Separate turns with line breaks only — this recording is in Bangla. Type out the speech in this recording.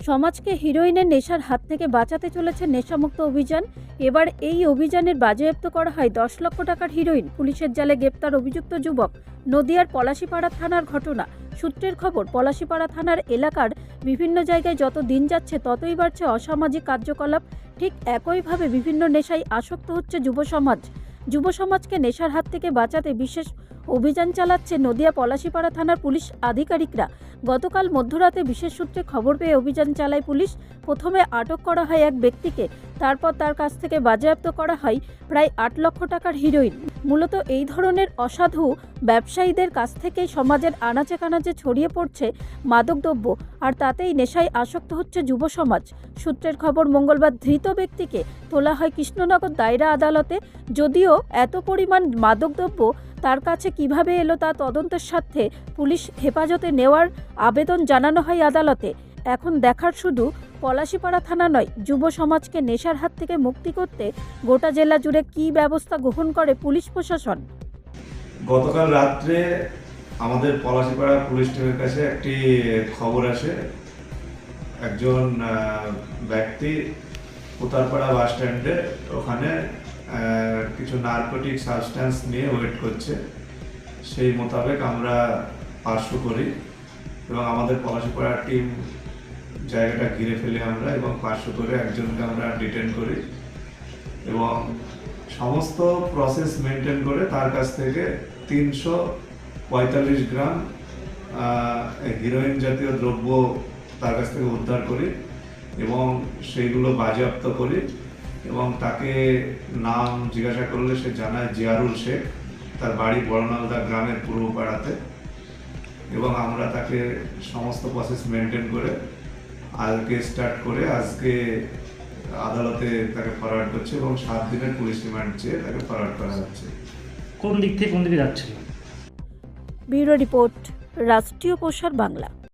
সমাজকে হিরোইনের নেশার হাত থেকে বাঁচাতে চলেছে নেশামুক্ত অভিযান। এবার এই অভিযানের বাজেয়াপ্ত করা হয় 10 লক্ষ টাকার হিরোইন। পুলিশের জালে গ্রেপ্তার অভিযুক্ত যুবক। নদিয়ার পলাশীপাড়া থানার ঘটনা। সূত্রের খবর, পলাশীপাড়া থানার এলাকার বিভিন্ন জায়গায় যত দিন যাচ্ছে ততই বাড়ছে অসামাজিক কার্যকলাপ। ঠিক একইভাবে বিভিন্ন নেশায় আসক্ত হচ্ছে যুব সমাজ। যুব সমাজকে নেশার হাত থেকে বাঁচাতে বিশেষ অভিযান চালাচ্ছে নদিয়া পলাশীপাড়া থানার পুলিশ আধিকারিকরা। গতকাল মধ্যরাতে বিশেষ সূত্রে খবর পেয়ে অভিযান চালায় পুলিশ। প্রথমে আটক করা হয় এক ব্যক্তিকে, তারপর তার কাছ থেকে বাজেয়াপ্ত করা হয় প্রায় 8 লক্ষ টাকার হিরোইন। মূলত এই ধরনের অসাধু ব্যবসায়ীদের কাছ থেকেই সমাজের আনাচে কানাচে ছড়িয়ে পড়ছে মাদকদ্রব্য, আর তাতেই নেশায় আসক্ত হচ্ছে যুব সমাজ। সূত্রের খবর, মঙ্গলবার ধৃত ব্যক্তিকে তোলা হয় কৃষ্ণনগর দায়রা আদালতে। যদিও এত পরিমাণ মাদকদ্রব্য তার কাছে কিভাবে এলো তা তদন্তের স্বার্থে পুলিশ হেফাজতে নেওয়ার আবেদন জানানো হয় আদালতে। এখন দেখার শুধু পলাশীপাড়া থানা নয়, যুব সমাজকে নেশার হাত থেকে মুক্তি করতে গোটা জেলা জুড়ে কী ব্যবস্থা গ্রহণ করে পুলিশ প্রশাসন।
গতকাল রাত্রে আমাদের পলাশীপাড়া পুলিশ টিমের কাছে একটি খবর আসে, একজন ব্যক্তি উত্তরপাড়া বাস স্ট্যান্ডে ওখানে কিছু নার্কোটিক সাবস্ট্যান্স নিয়ে ওয়েট করছে। সেই মোতাবেক আমরা পার্শ্ব করি এবং আমাদের পলাশীপাড়া টিম জায়গাটা ঘিরে ফেলি আমরা, এবং পার্শ্ব করে একজনকে আমরা ডিটেন করি এবং সমস্ত প্রসেস মেনটেন করে তার কাছ থেকে 345 গ্রাম হিরোইন জাতীয় দ্রব্য তার কাছ থেকে উদ্ধার করি এবং সেইগুলো বাজেয়াপ্ত করি। এবং তাকে নাম জিজ্ঞাসা করলে সে জানায় জিয়ারুল শেখ, তার বাড়ি বড়নালদা গ্রামের পূর্ব পাড়াতে। এবং আমরা তাকে সমস্ত প্রসেস মেনটেন করে আজকে স্টার্ট করে আজকে আদালতে তাকে ফরওয়ার্ড করছে এবং 7 দিনের পুলিশ রিমান্ড চেয়ে তাকে ফরওয়ার্ড করা হচ্ছে।
কোন দিক থেকে কোন দিকে যাচ্ছিল?
ব্যুরো রিপোর্ট, রাষ্ট্রীয় প্রসার বাংলা।